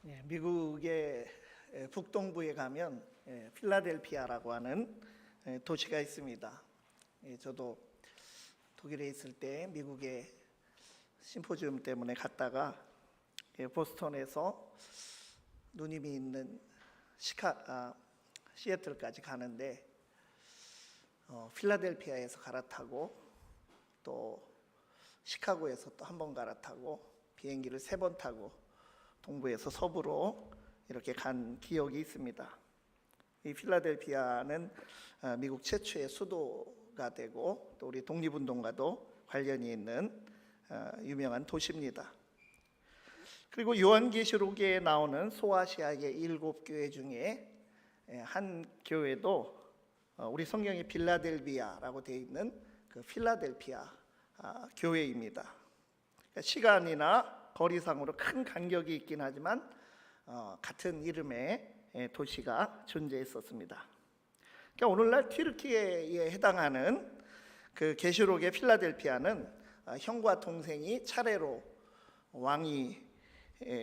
미국의 북동부에 가면 필라델피아라고 하는 도시가 있습니다. 저도 독일에 있을 때 미국의 심포지움 때문에 갔다가 보스턴에서 누님이 있는 시애틀까지 가는데 필라델피아에서 갈아타고 또 시카고에서 또 한 번 갈아타고 비행기를 3번 타고 동부에서 서부로 이렇게 간 기억이 있습니다. 이 필라델피아는 미국 최초의 수도가 되고 또 우리 독립운동과도 관련이 있는 유명한 도시입니다. 그리고 요한계시록에 나오는 소아시아의 7교회 중에 한 교회도 우리 성경에 빌라델비아라고 되어 있는 그 필라델피아 교회입니다. 시간이나 거리상으로 큰 간격이 있긴 하지만 같은 이름의 도시가 존재했었습니다. 그러니까 오늘날 튀르키예에 해당하는 그 계시록의 필라델피아는 형과 동생이 차례로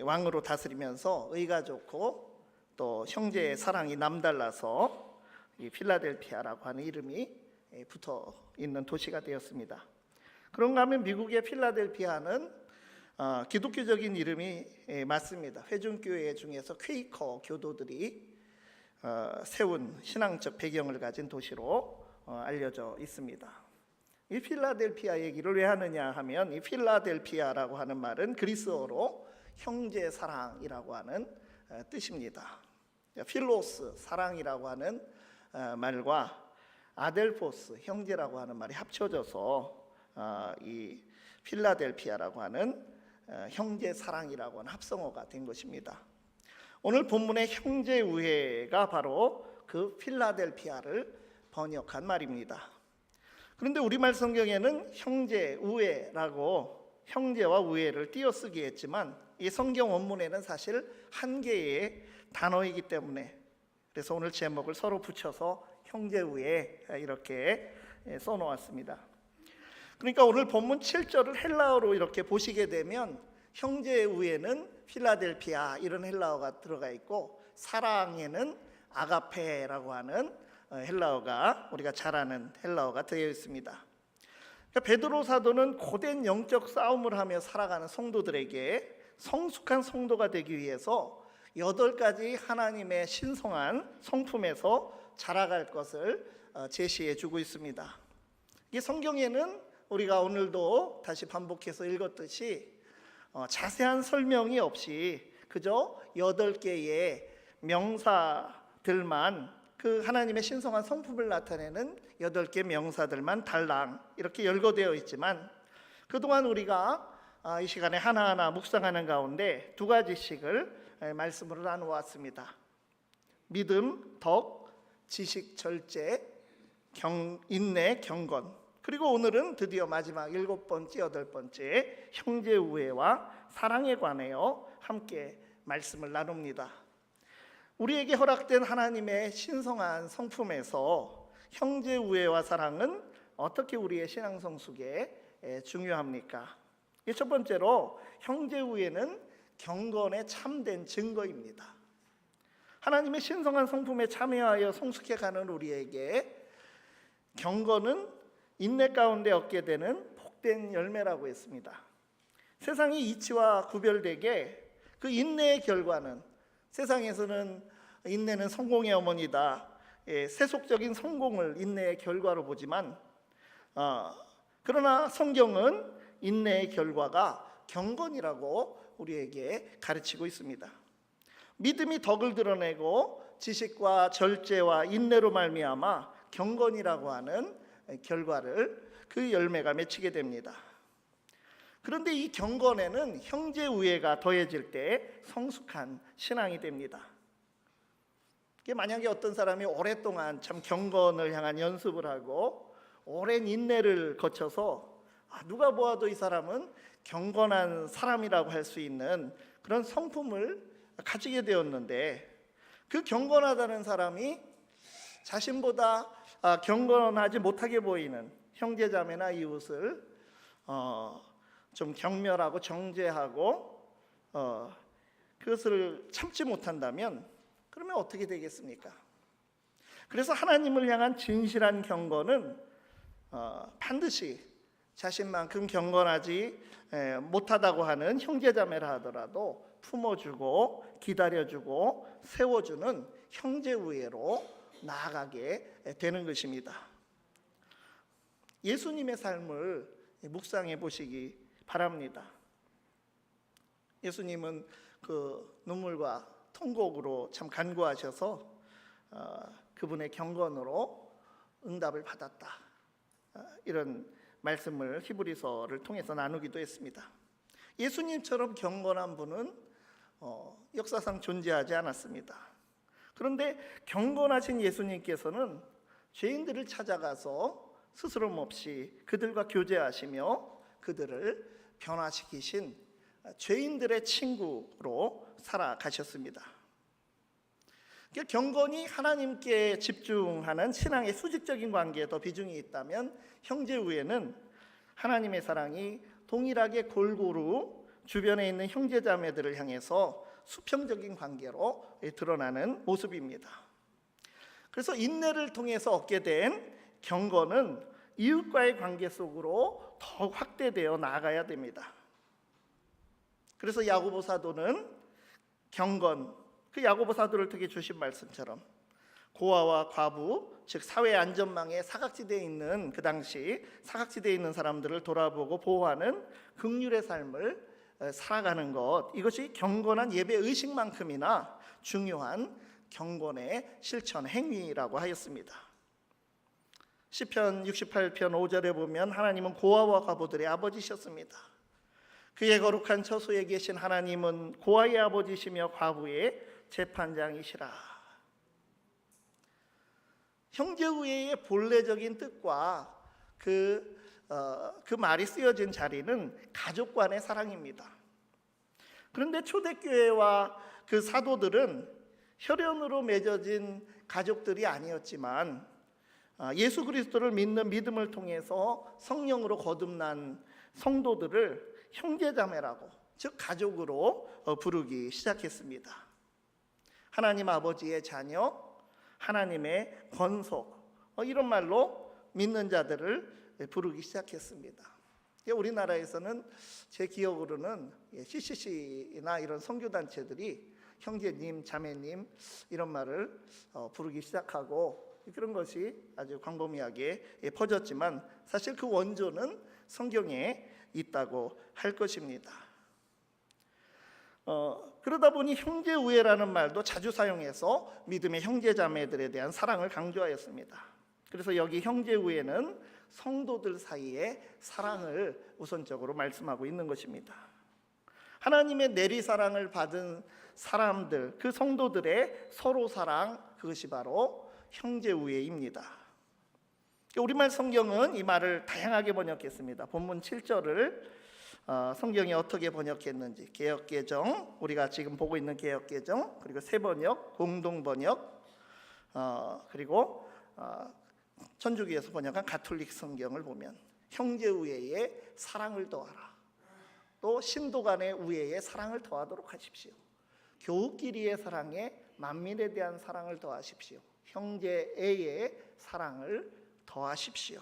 왕으로 다스리면서 의가 좋고 또 형제의 사랑이 남달라서 이 필라델피아라고 하는 이름이 붙어 있는 도시가 되었습니다. 그런가 하면 미국의 필라델피아는 기독교적인 이름이 맞습니다. 회중교회 중에서 퀘이커 교도들이 세운 신앙적 배경을 가진 도시로 알려져 있습니다. 이 필라델피아 얘기를 왜 하느냐 하면 이 필라델피아라고 하는 말은 그리스어로 형제 사랑이라고 하는 뜻입니다. 필로스 사랑이라고 하는 말과 아델포스 형제라고 하는 말이 합쳐져서 이 필라델피아라고 하는 형제 사랑이라고 하는 합성어가 된 것입니다. 오늘 본문의 형제 우애가 바로 그 필라델피아를 번역한 말입니다. 그런데 우리말 성경에는 형제 우애라고 형제와 우애를 띄어쓰기 했지만 이 성경 원문에는 사실 한 개의 단어이기 때문에 그래서 오늘 제목을 서로 붙여서 형제 우애 이렇게 써놓았습니다. 그러니까 오늘 본문 7절을 헬라어로 이렇게 보시게 되면 형제의 우애는 필라델피아 이런 헬라어가 들어가 있고 사랑에는 아가페라고 하는 헬라어가 우리가 잘 아는 헬라어가 되어 있습니다. 그러니까 베드로 사도는 고된 영적 싸움을 하며 살아가는 성도들에게 성숙한 성도가 되기 위해서 8가지 하나님의 신성한 성품에서 자라갈 것을 제시해 주고 있습니다. 이 성경에는 우리가 오늘도 다시 반복해서 읽었듯이 자세한 설명이 없이 그저 8개의 명사들만 그 하나님의 신성한 성품을 나타내는 8개 명사들만 달랑 이렇게 열거되어 있지만 그동안 우리가 이 시간에 하나하나 묵상하는 가운데 2가지씩을 말씀으로 나누었습니다. 믿음, 덕, 지식, 절제, 인내, 경건. 그리고 오늘은 드디어 마지막 7번째, 8번째 형제 우애와 사랑에 관하여 함께 말씀을 나눕니다. 우리에게 허락된 하나님의 신성한 성품에서 형제 우애와 사랑은 어떻게 우리의 신앙 성숙에 중요합니까? 첫 번째로 형제 우애는 경건의 참된 증거입니다. 하나님의 신성한 성품에 참여하여 성숙해가는 우리에게 경건은 인내 가운데 얻게 되는 복된 열매라고 했습니다. 세상이 이치와 구별되게 그 인내의 결과는 세상에서는 인내는 성공의 어머니다. 세속적인 성공을 인내의 결과로 보지만 그러나 성경은 인내의 결과가 경건이라고 우리에게 가르치고 있습니다. 믿음이 덕을 드러내고 지식과 절제와 인내로 말미암아 경건이라고 하는 결과를 그 열매가 맺히게 됩니다. 그런데 이 경건에는 형제 우애가 더해질 때 성숙한 신앙이 됩니다. 만약에 어떤 사람이 오랫동안 참 경건을 향한 연습을 하고 오랜 인내를 거쳐서 누가 보아도 이 사람은 경건한 사람이라고 할 수 있는 그런 성품을 가지게 되었는데 그 경건하다는 사람이 자신보다 경건하지 못하게 보이는 형제자매나 이웃을 좀 경멸하고 정죄하고 그것을 참지 못한다면 그러면 어떻게 되겠습니까? 그래서 하나님을 향한 진실한 경건은 반드시 자신만큼 경건하지 못하다고 하는 형제자매라 하더라도 품어주고 기다려주고 세워주는 형제 우애로 나아가게 되는 것입니다. 예수님의 삶을 묵상해 보시기 바랍니다. 예수님은 그 눈물과 통곡으로 참 간구하셔서 그분의 경건으로 응답을 받았다. 이런 말씀을 히브리서를 통해서 나누기도 했습니다. 예수님처럼 경건한 분은 역사상 존재하지 않았습니다. 그런데 경건하신 예수님께서는 죄인들을 찾아가서 스스럼 없이 그들과 교제하시며 그들을 변화시키신 죄인들의 친구로 살아가셨습니다. 경건이 하나님께 집중하는 신앙의 수직적인 관계에 더 비중이 있다면 형제 우애는 하나님의 사랑이 동일하게 골고루 주변에 있는 형제자매들을 향해서 수평적인 관계로 드러나는 모습입니다. 그래서 인내를 통해서 얻게 된 경건은 이웃과의 관계 속으로 더욱 확대되어 나아가야 됩니다. 그래서 야고보 사도는 경건, 그 야고보 사도를 통해 주신 말씀처럼 고아와 과부, 즉 사회 안전망에 사각지대에 있는 그 당시 사각지대에 있는 사람들을 돌아보고 보호하는 긍휼의 삶을 살아가는 것, 이것이 경건한 예배 의식만큼이나 중요한 경건의 실천 행위라고 하였습니다. 시편 68편 5절에 보면 하나님은 고아와 과부들의 아버지셨습니다. 그의 거룩한 처소에 계신 하나님은 고아의 아버지시며 과부의 재판장이시라. 형제우애의 본래적인 뜻과 그 말이 쓰여진 자리는 가족 간의 사랑입니다. 그런데 초대교회와 그 사도들은 혈연으로 맺어진 가족들이 아니었지만 예수 그리스도를 믿는 믿음을 통해서 성령으로 거듭난 성도들을 형제자매라고, 즉 가족으로 부르기 시작했습니다. 하나님 아버지의 자녀, 하나님의 권속, 이런 말로 믿는 자들을 부르기 시작했습니다. 우리나라에서는 제 기억으로는 CCC나 이런 선교단체들이 형제님, 자매님 이런 말을 부르기 시작하고 그런 것이 아주 광범위하게 퍼졌지만 사실 그 원조는 성경에 있다고 할 것입니다. 그러다 보니 형제우애라는 말도 자주 사용해서 믿음의 형제자매들에 대한 사랑을 강조하였습니다. 그래서 여기 형제우애는 성도들 사이의 사랑을 우선적으로 말씀하고 있는 것입니다. 하나님의 내리사랑을 받은 사람들, 그 성도들의 서로 사랑, 그것이 바로 형제우애입니다. 우리말 성경은 이 말을 다양하게 번역했습니다. 본문 7절을 성경이 어떻게 번역했는지, 개역개정, 우리가 지금 보고 있는 개역개정, 그리고 새번역, 공동번역, 그리고 천주교에서 번역한 가톨릭 성경을 보면 형제우애의 사랑을 더하라, 또 신도 간의 우애의 사랑을 더하도록 하십시오. 교우끼리의 사랑에 만민에 대한 사랑을 더하십시오. 형제애의 사랑을 더하십시오.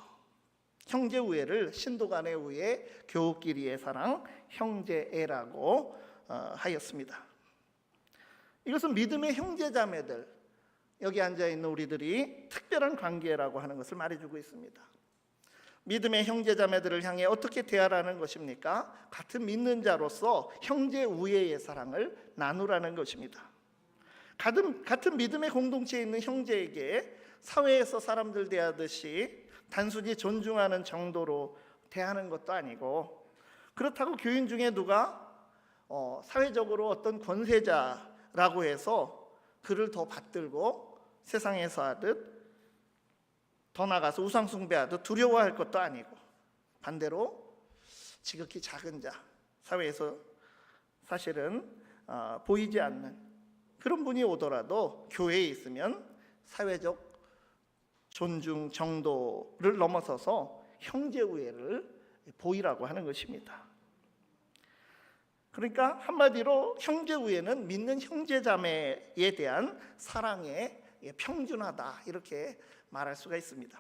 형제우애를 신도 간의 우애, 교우끼리의 사랑, 형제애라고 하였습니다. 이것은 믿음의 형제자매들, 여기 앉아있는 우리들이 특별한 관계라고 하는 것을 말해주고 있습니다. 믿음의 형제자매들을 향해 어떻게 대하라는 것입니까? 같은 믿는 자로서 형제우애의 사랑을 나누라는 것입니다. 같은 믿음의 공동체에 있는 형제에게 사회에서 사람들 대하듯이 단순히 존중하는 정도로 대하는 것도 아니고, 그렇다고 교인 중에 누가 사회적으로 어떤 권세자라고 해서 그를 더 받들고 세상에서 하듯 더 나가서 우상숭배하듯 두려워할 것도 아니고, 반대로 지극히 작은 자, 사회에서 사실은 보이지 않는 그런 분이 오더라도 교회에 있으면 사회적 존중 정도를 넘어서서 형제우애를 보이라고 하는 것입니다. 그러니까 한마디로 형제 우애는 믿는 형제 자매에 대한 사랑의 평준화다, 이렇게 말할 수가 있습니다.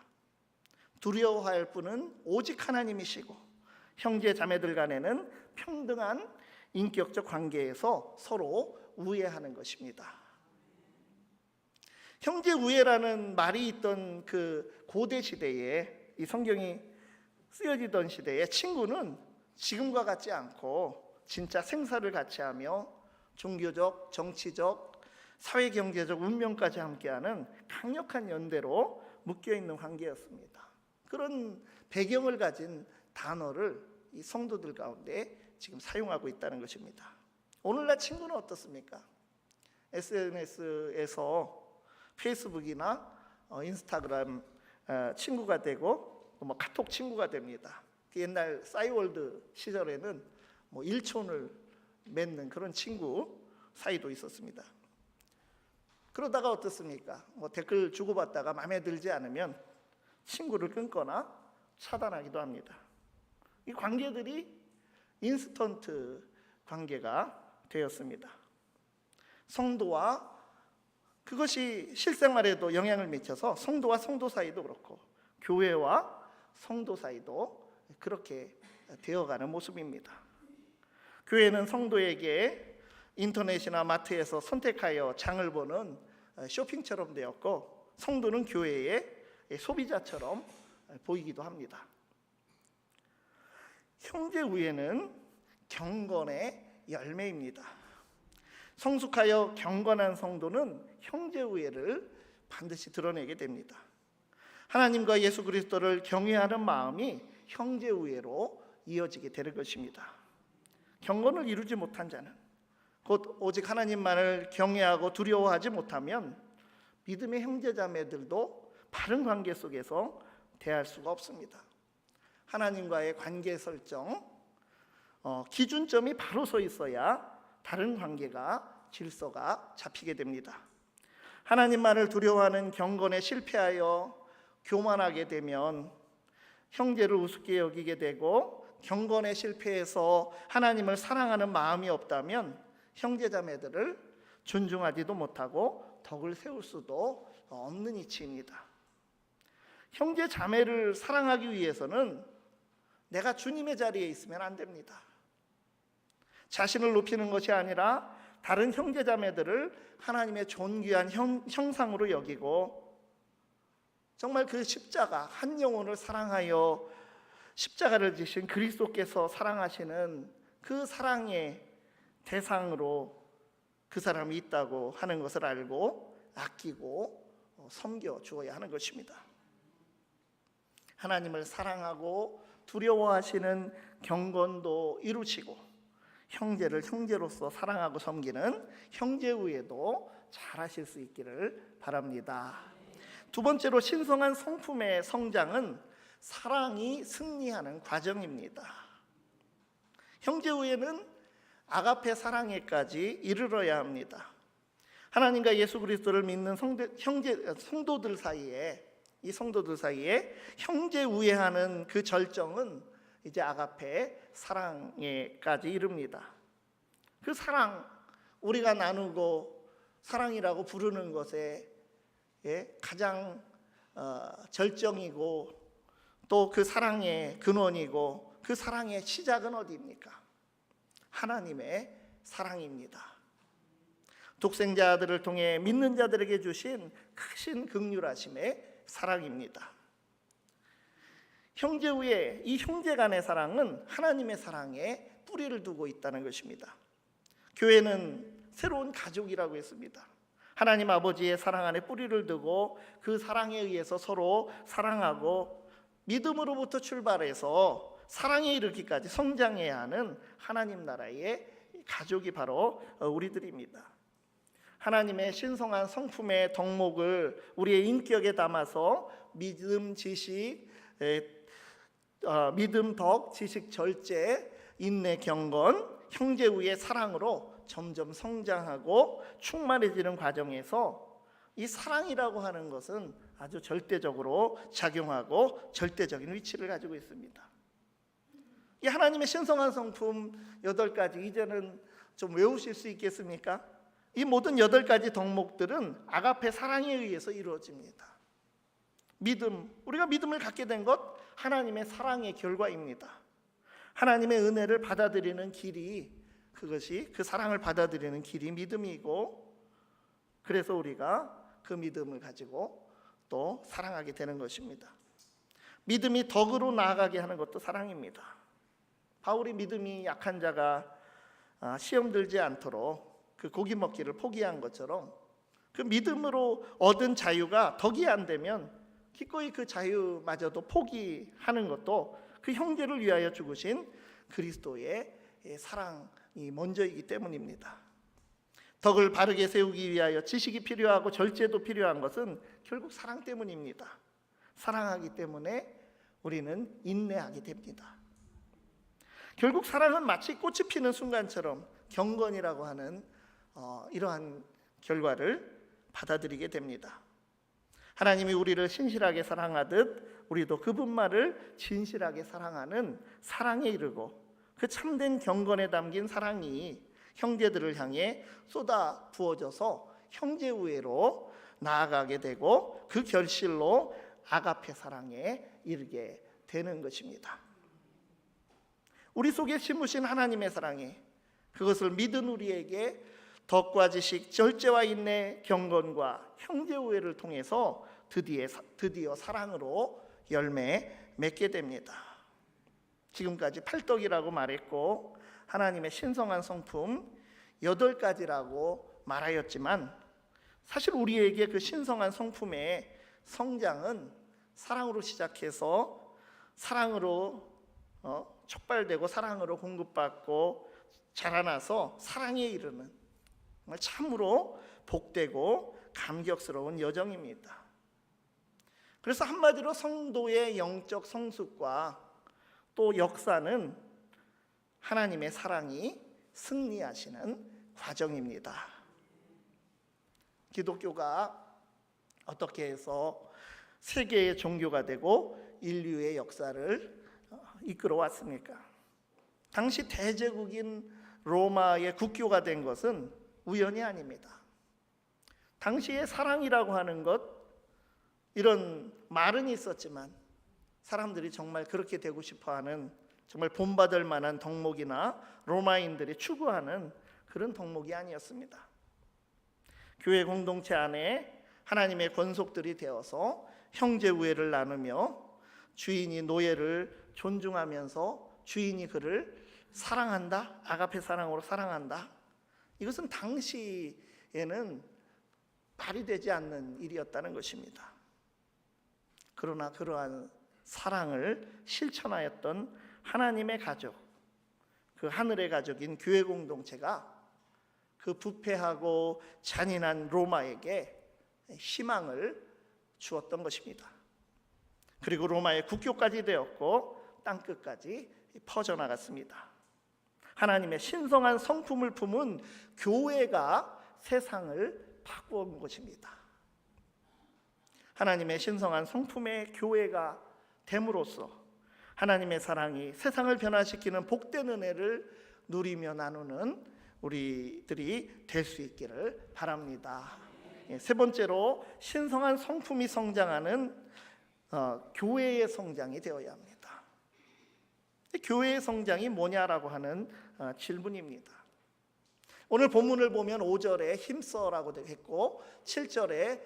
두려워할 분은 오직 하나님이시고 형제 자매들 간에는 평등한 인격적 관계에서 서로 우애하는 것입니다. 형제 우애라는 말이 있던 그 고대 시대에, 이 성경이 쓰여지던 시대에 친구는 지금과 같지 않고 진짜 생사를 같이 하며 종교적, 정치적, 사회경제적 운명까지 함께하는 강력한 연대로 묶여있는 관계였습니다. 그런 배경을 가진 단어를 이 성도들 가운데 지금 사용하고 있다는 것입니다. 오늘날 친구는 어떻습니까? SNS에서 페이스북이나 인스타그램 친구가 되고 카톡 친구가 됩니다. 옛날 싸이월드 시절에는 1촌을 맺는 그런 친구 사이도 있었습니다. 그러다가 어떻습니까? 댓글 주고받다가 마음에 들지 않으면 친구를 끊거나 차단하기도 합니다. 이 관계들이 인스턴트 관계가 되었습니다. 성도와, 그것이 실생활에도 영향을 미쳐서 성도와 성도 사이도 그렇고 교회와 성도 사이도 그렇게 되어가는 모습입니다. 교회는 성도에게 인터넷이나 마트에서 선택하여 장을 보는 쇼핑처럼 되었고, 성도는 교회의 소비자처럼 보이기도 합니다. 형제 우애는 경건의 열매입니다. 성숙하여 경건한 성도는 형제 우애를 반드시 드러내게 됩니다. 하나님과 예수 그리스도를 경외하는 마음이 형제 우애로 이어지게 되는 것입니다. 경건을 이루지 못한 자는, 곧 오직 하나님만을 경외하고 두려워하지 못하면 믿음의 형제자매들도 바른 관계 속에서 대할 수가 없습니다. 하나님과의 관계 설정, 기준점이 바로 서 있어야 다른 관계가 질서가 잡히게 됩니다. 하나님만을 두려워하는 경건에 실패하여 교만하게 되면 형제를 우습게 여기게 되고, 경건에 실패해서 하나님을 사랑하는 마음이 없다면 형제자매들을 존중하지도 못하고 덕을 세울 수도 없는 이치입니다. 형제자매를 사랑하기 위해서는 내가 주님의 자리에 있으면 안 됩니다. 자신을 높이는 것이 아니라 다른 형제자매들을 하나님의 존귀한 형상으로 여기고, 정말 그 십자가, 한 영혼을 사랑하여 십자가를 지신 그리스도께서 사랑하시는 그 사랑의 대상으로 그 사람이 있다고 하는 것을 알고 아끼고 섬겨 주어야 하는 것입니다. 하나님을 사랑하고 두려워하시는 경건도 이루시고, 형제를 형제로서 사랑하고 섬기는 형제 우애도 잘하실 수 있기를 바랍니다. 두 번째로, 신성한 성품의 성장은 사랑이 승리하는 과정입니다. 형제 우애는 아가페 사랑에까지 이르러야 합니다. 하나님과 예수 그리스도를 믿는 성도들 사이에, 이 성도들 사이에 형제 우애하는 그 절정은 이제 아가페 사랑에까지 이릅니다. 그 사랑, 우리가 나누고 사랑이라고 부르는 것에 가장 절정이고, 또 그 사랑의 근원이고 그 사랑의 시작은 어디입니까? 하나님의 사랑입니다. 독생자 아들을 통해 믿는 자들에게 주신 크신 긍휼하심의 사랑입니다. 형제 우애, 이 형제 간의 사랑은 하나님의 사랑에 뿌리를 두고 있다는 것입니다. 교회는 새로운 가족이라고 했습니다. 하나님 아버지의 사랑 안에 뿌리를 두고 그 사랑에 의해서 서로 사랑하고, 믿음으로부터 출발해서 사랑에 이르기까지 성장해야 하는 하나님 나라의 가족이 바로 우리들입니다. 하나님의 신성한 성품의 덕목을 우리의 인격에 담아서 믿음, 지식, 믿음, 덕, 지식, 절제, 인내, 경건, 형제 우애 사랑으로 점점 성장하고 충만해지는 과정에서 이 사랑이라고 하는 것은 아주 절대적으로 작용하고 절대적인 위치를 가지고 있습니다. 이 하나님의 신성한 성품 8가지 이제는 좀 외우실 수 있겠습니까? 이 모든 8가지 덕목들은 아가페 사랑에 의해서 이루어집니다. 믿음, 우리가 믿음을 갖게 된 것 하나님의 사랑의 결과입니다. 하나님의 은혜를 받아들이는 길이, 그것이 그 사랑을 받아들이는 길이 믿음이고, 그래서 우리가 그 믿음을 가지고 또 사랑하게 되는 것입니다. 믿음이 덕으로 나아가게 하는 것도 사랑입니다. 바울이 믿음이 약한 자가 시험 들지 않도록 그 고기 먹기를 포기한 것처럼, 그 믿음으로 얻은 자유가 덕이 안 되면 기꺼이 그 자유마저도 포기하는 것도 그 형제를 위하여 죽으신 그리스도의 사랑이 먼저이기 때문입니다. 덕을 바르게 세우기 위하여 지식이 필요하고 절제도 필요한 것은 결국 사랑 때문입니다. 사랑하기 때문에 우리는 인내하게 됩니다. 결국 사랑은 마치 꽃이 피는 순간처럼 경건이라고 하는 이러한 결과를 받아들이게 됩니다. 하나님이 우리를 신실하게 사랑하듯 우리도 그분만을 진실하게 사랑하는 사랑에 이르고, 그 참된 경건에 담긴 사랑이 형제들을 향해 쏟아 부어져서 형제 우애로 나아가게 되고, 그 결실로 아가페 사랑에 이르게 되는 것입니다. 우리 속에 심으신 하나님의 사랑이, 그것을 믿은 우리에게 덕과 지식, 절제와 인내, 경건과 형제 우애를 통해서 드디어 사랑으로 열매 맺게 됩니다. 지금까지 팔덕이라고 말했고 하나님의 신성한 성품 8가지라고 말하였지만, 사실 우리에게 그 신성한 성품의 성장은 사랑으로 시작해서 사랑으로 촉발되고 사랑으로 공급받고 자라나서 사랑에 이르는 정말 참으로 복되고 감격스러운 여정입니다. 그래서 한마디로 성도의 영적 성숙과 또 역사는 하나님의 사랑이 승리하시는 과정입니다. 기독교가 어떻게 해서 세계의 종교가 되고 인류의 역사를 이끌어 왔습니까? 당시 대제국인 로마의 국교가 된 것은 우연이 아닙니다. 당시에 사랑이라고 하는 것, 이런 말은 있었지만 사람들이 정말 그렇게 되고 싶어하는, 정말 본받을 만한 덕목이나 로마인들이 추구하는 그런 덕목이 아니었습니다. 교회 공동체 안에 하나님의 권속들이 되어서 형제 우애를 나누며 주인이 노예를 존중하면서 주인이 그를 사랑한다, 아가페 사랑으로 사랑한다, 이것은 당시에는 말이 되지 않는 일이었다는 것입니다. 그러나 그러한 사랑을 실천하였던 하나님의 가족, 그 하늘의 가족인 교회 공동체가 그 부패하고 잔인한 로마에게 희망을 주었던 것입니다. 그리고 로마의 국교까지 되었고 땅끝까지 퍼져나갔습니다. 하나님의 신성한 성품을 품은 교회가 세상을 바꾸온 것입니다. 하나님의 신성한 성품의 교회가 됨으로써 하나님의 사랑이 세상을 변화시키는 복된 은혜를 누리며 나누는 우리들이 될 수 있기를 바랍니다. 세 번째로 신성한 성품이 성장하는 교회의 성장이 되어야 합니다. 교회의 성장이 뭐냐라고 하는 질문입니다. 오늘 본문을 보면 5절에 힘써라고 되어 있고 7절에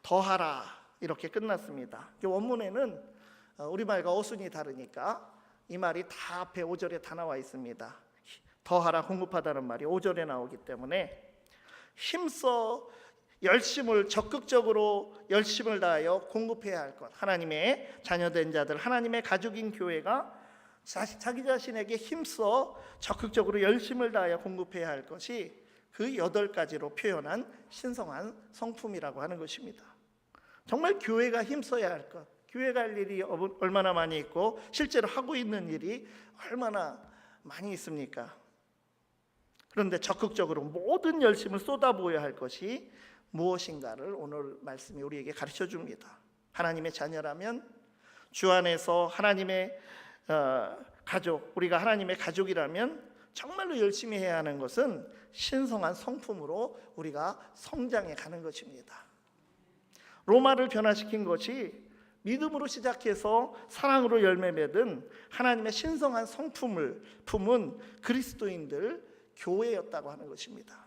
더하라 이렇게 끝났습니다. 원문에는 우리말과 어순이 다르니까 이 말이 다 앞에 5절에 다 나와 있습니다. 더하라, 공급하다는 말이 5절에 나오기 때문에 힘써 열심을, 적극적으로 열심을 다하여 공급해야 할 것, 하나님의 자녀된 자들, 하나님의 가족인 교회가 자기 자신에게 힘써 적극적으로 열심을 다하여 공급해야 할 것이 그 8가지로 표현한 신성한 성품이라고 하는 것입니다. 정말 교회가 힘써야 할 것, 교회가 할 일이 얼마나 많이 있고 실제로 하고 있는 일이 얼마나 많이 있습니까? 그런데 적극적으로 모든 열심을 쏟아부어야 할 것이 무엇인가를 오늘 말씀이 우리에게 가르쳐 줍니다. 하나님의 자녀라면 주 안에서 하나님의 가족, 우리가 하나님의 가족이라면 정말로 열심히 해야 하는 것은 신성한 성품으로 우리가 성장해 가는 것입니다. 로마를 변화시킨 것이 믿음으로 시작해서 사랑으로 열매 맺은 하나님의 신성한 성품을 품은 그리스도인들 교회였다고 하는 것입니다.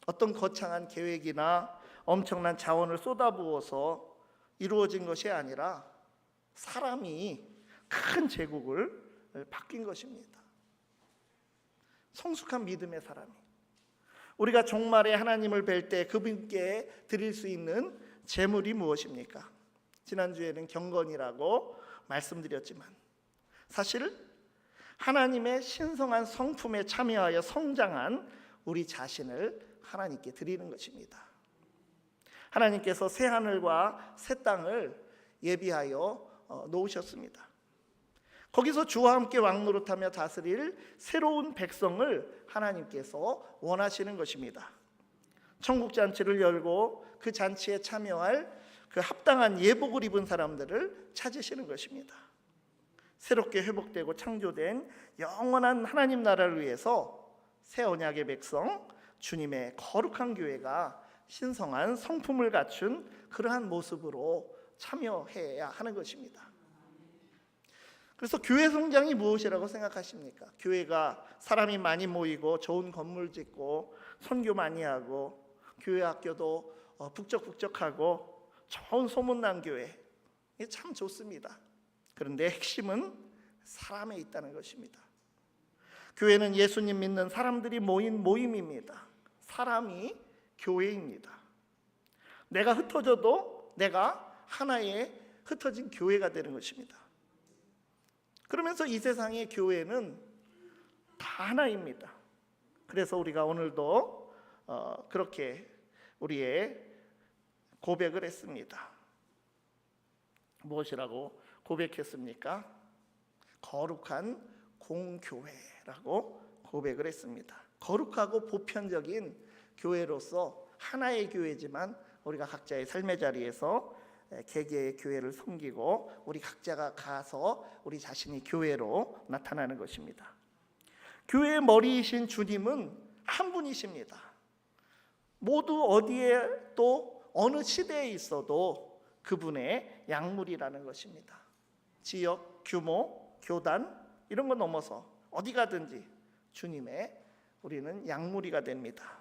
어떤 거창한 계획이나 엄청난 자원을 쏟아부어서 이루어진 것이 아니라 사람이 큰 제국을 바뀐 것입니다. 성숙한 믿음의 사람이, 우리가 종말에 하나님을 뵐 때 그분께 드릴 수 있는 제물이 무엇입니까? 지난주에는 경건이라고 말씀드렸지만 사실 하나님의 신성한 성품에 참여하여 성장한 우리 자신을 하나님께 드리는 것입니다. 하나님께서 새 하늘과 새 땅을 예비하여 놓으셨습니다. 거기서 주와 함께 왕노릇하며 다스릴 새로운 백성을 하나님께서 원하시는 것입니다. 천국 잔치를 열고 그 잔치에 참여할 그 합당한 예복을 입은 사람들을 찾으시는 것입니다. 새롭게 회복되고 창조된 영원한 하나님 나라를 위해서 새 언약의 백성, 주님의 거룩한 교회가 신성한 성품을 갖춘 그러한 모습으로 참여해야 하는 것입니다. 그래서 교회 성장이 무엇이라고 생각하십니까? 교회가 사람이 많이 모이고 좋은 건물 짓고 선교 많이 하고 교회 학교도 북적북적하고 좋은 소문난 교회, 이게 참 좋습니다. 그런데 핵심은 사람에 있다는 것입니다. 교회는 예수님 믿는 사람들이 모인 모임입니다. 사람이 교회입니다. 내가 흩어져도 내가 하나의 흩어진 교회가 되는 것입니다. 그러면서 이 세상의 교회는 다 하나입니다. 그래서 우리가 오늘도 그렇게 우리의 고백을 했습니다. 무엇이라고 고백했습니까? 거룩한 공교회라고 고백을 했습니다. 거룩하고 보편적인 교회로서 하나의 교회지만 우리가 각자의 삶의 자리에서 개개의 교회를 섬기고 우리 각자가 가서 우리 자신이 교회로 나타나는 것입니다. 교회의 머리이신 주님은 한 분이십니다. 모두 어디에 또 어느 시대에 있어도 그분의 약물이라는 것입니다. 지역, 규모, 교단 이런 거 넘어서 어디 가든지 주님의 우리는 약물이가 됩니다.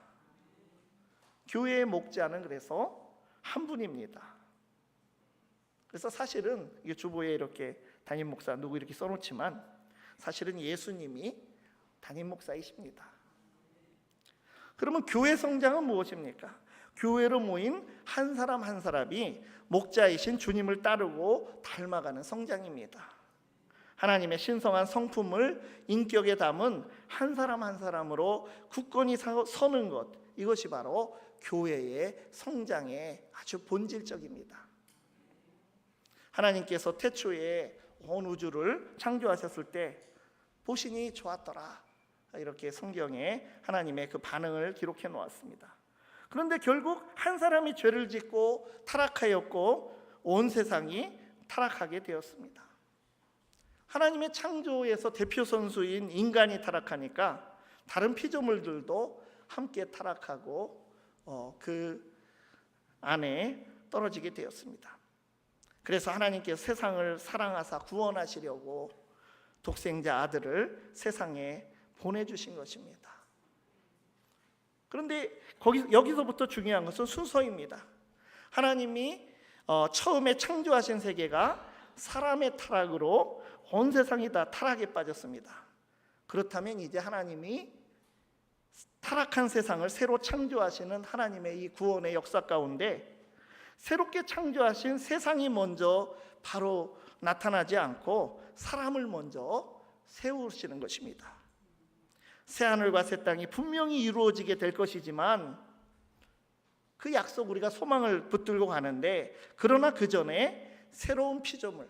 교회의 목자는 그래서 한 분입니다. 그래서 사실은 이게 주보에 이렇게 담임 목사 누구 이렇게 써놓지만 사실은 예수님이 담임 목사이십니다. 그러면 교회 성장은 무엇입니까? 교회로 모인 한 사람 한 사람이 목자이신 주님을 따르고 닮아가는 성장입니다. 하나님의 신성한 성품을 인격에 담은 한 사람 한 사람으로 굳건히 서는 것, 이것이 바로 교회의 성장의 아주 본질적입니다. 하나님께서 태초에 온 우주를 창조하셨을 때 보시니 좋았더라, 이렇게 성경에 하나님의 그 반응을 기록해 놓았습니다. 그런데 결국 한 사람이 죄를 짓고 타락하였고 온 세상이 타락하게 되었습니다. 하나님의 창조에서 대표 선수인 인간이 타락하니까 다른 피조물들도 함께 타락하고 그 안에 떨어지게 되었습니다. 그래서 하나님께서 세상을 사랑하사 구원하시려고 독생자 아들을 세상에 보내주신 것입니다. 그런데 여기서부터 중요한 것은 순서입니다. 하나님이 처음에 창조하신 세계가 사람의 타락으로 온 세상이 다 타락에 빠졌습니다. 그렇다면 이제 하나님이 타락한 세상을 새로 창조하시는 하나님의 이 구원의 역사 가운데 새롭게 창조하신 세상이 먼저 바로 나타나지 않고 사람을 먼저 세우시는 것입니다. 새하늘과 새 땅이 분명히 이루어지게 될 것이지만 그 약속 우리가 소망을 붙들고 가는데, 그러나 그 전에 새로운 피조물,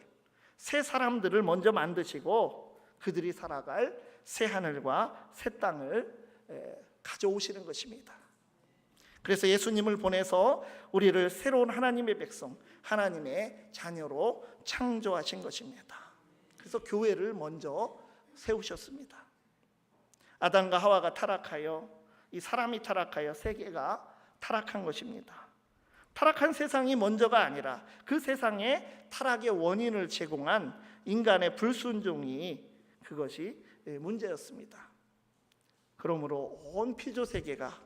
새 사람들을 먼저 만드시고 그들이 살아갈 새하늘과 새 땅을 가져오시는 것입니다. 그래서 예수님을 보내서 우리를 새로운 하나님의 백성, 하나님의 자녀로 창조하신 것입니다. 그래서 하나님께서 교회를 먼저 세우셨습니다. 아담과 하와가 타락하여, 이 사람이 타락하여 세계가 타락한 것입니다. 타락한 세상이 먼저가 아니라 그 세상에 타락의 원인을 제공한 인간의 불순종이, 그것이 문제였습니다. 그러므로 온 피조 세계가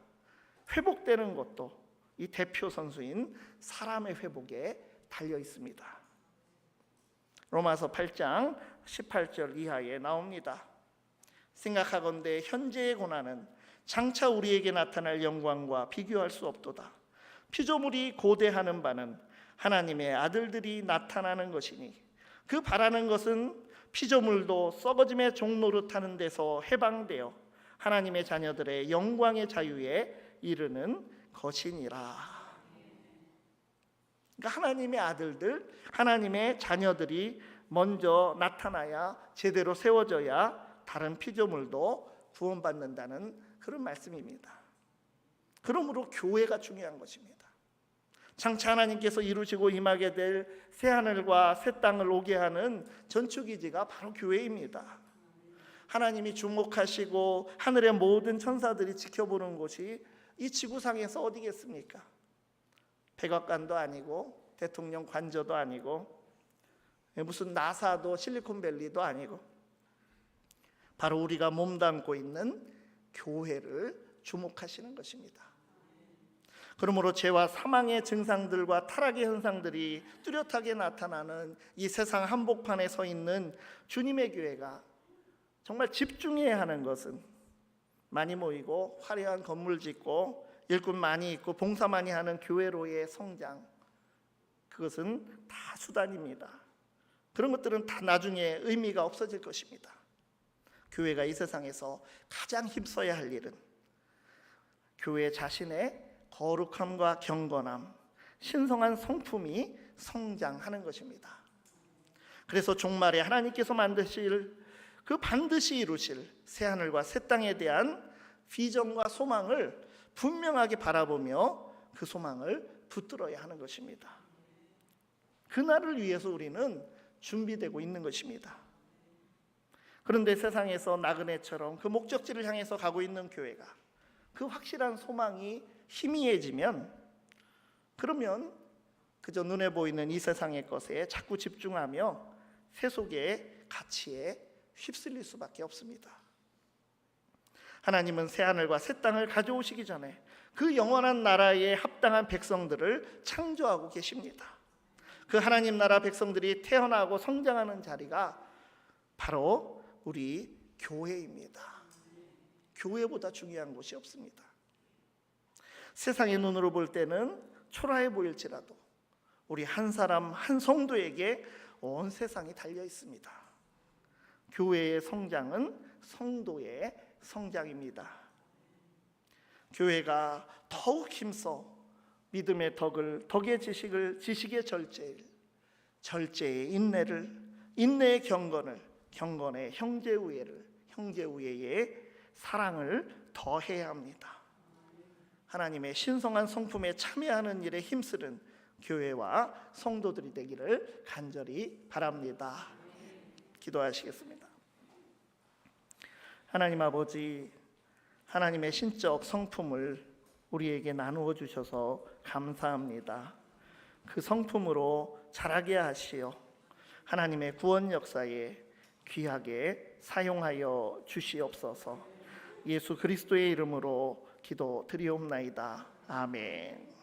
회복되는 것도 이 대표 선수인 사람의 회복에 달려 있습니다. 로마서 8장 18절 이하에 나옵니다. 생각하건대 현재의 고난은 장차 우리에게 나타날 영광과 비교할 수 없도다. 피조물이 고대하는 바는 하나님의 아들들이 나타나는 것이니 그 바라는 것은 피조물도 썩어짐의 종노릇하는 데서 해방되어 하나님의 자녀들의 영광의 자유에 이르는 것이니라. 그러니까 하나님의 아들들, 하나님의 자녀들이 먼저 나타나야, 제대로 세워져야 다른 피조물도 구원받는다는 그런 말씀입니다. 그러므로 교회가 중요한 것입니다. 장차 하나님께서 이루시고 임하게 될 새하늘과 새 땅을 오게 하는 전축기지가 바로 교회입니다. 하나님이 주목하시고 하늘의 모든 천사들이 지켜보는 곳이 이 지구상에서 어디겠습니까? 백악관도 아니고 대통령 관저도 아니고 무슨 나사도 실리콘밸리도 아니고 바로 우리가 몸담고 있는 교회를 주목하시는 것입니다. 그러므로 죄와 사망의 증상들과 타락의 현상들이 뚜렷하게 나타나는 이 세상 한복판에 서 있는 주님의 교회가 정말 집중해야 하는 것은, 많이 모이고 화려한 건물 짓고 일꾼 많이 있고 봉사 많이 하는 교회로의 성장, 그것은 다 수단입니다. 그런 것들은 다 나중에 의미가 없어질 것입니다. 교회가 이 세상에서 가장 힘써야 할 일은 교회 자신의 거룩함과 경건함, 신성한 성품이 성장하는 것입니다. 그래서 종말에 하나님께서 만드실, 그 반드시 이루실 새하늘과 새 땅에 대한 비전과 소망을 분명하게 바라보며 그 소망을 붙들어야 하는 것입니다. 그날을 위해서 우리는 준비되고 있는 것입니다. 그런데 세상에서 나그네처럼 그 목적지를 향해서 가고 있는 교회가 그 확실한 소망이 희미해지면, 그러면 그저 눈에 보이는 이 세상의 것에 자꾸 집중하며 세속의 가치에 휩쓸릴 수밖에 없습니다. 하나님은 새하늘과 새 땅을 가져오시기 전에 그 영원한 나라에 합당한 백성들을 창조하고 계십니다. 그 하나님 나라 백성들이 태어나고 성장하는 자리가 바로 우리 교회입니다. 교회보다 중요한 곳이 없습니다. 세상의 눈으로 볼 때는 초라해 보일지라도 우리 한 사람 한 성도에게 온 세상이 달려 있습니다. 교회의 성장은 성도의 성장입니다. 교회가 더욱 힘써 믿음의 덕을, 덕의 지식을, 지식의 절제를, 절제의 인내를, 인내의 경건을, 경건의 형제우애를, 형제우애의 사랑을 더해야 합니다. 하나님의 신성한 성품에 참여하는 일에 힘쓰는 교회와 성도들이 되기를 간절히 바랍니다. 기도하시겠습니다. 하나님 아버지, 하나님의 신적 성품을 우리에게 나누어 주셔서 감사합니다. 그 성품으로 자라게 하시어 하나님의 구원 역사에 귀하게 사용하여 주시옵소서. 예수 그리스도의 이름으로 기도드리옵나이다. 아멘.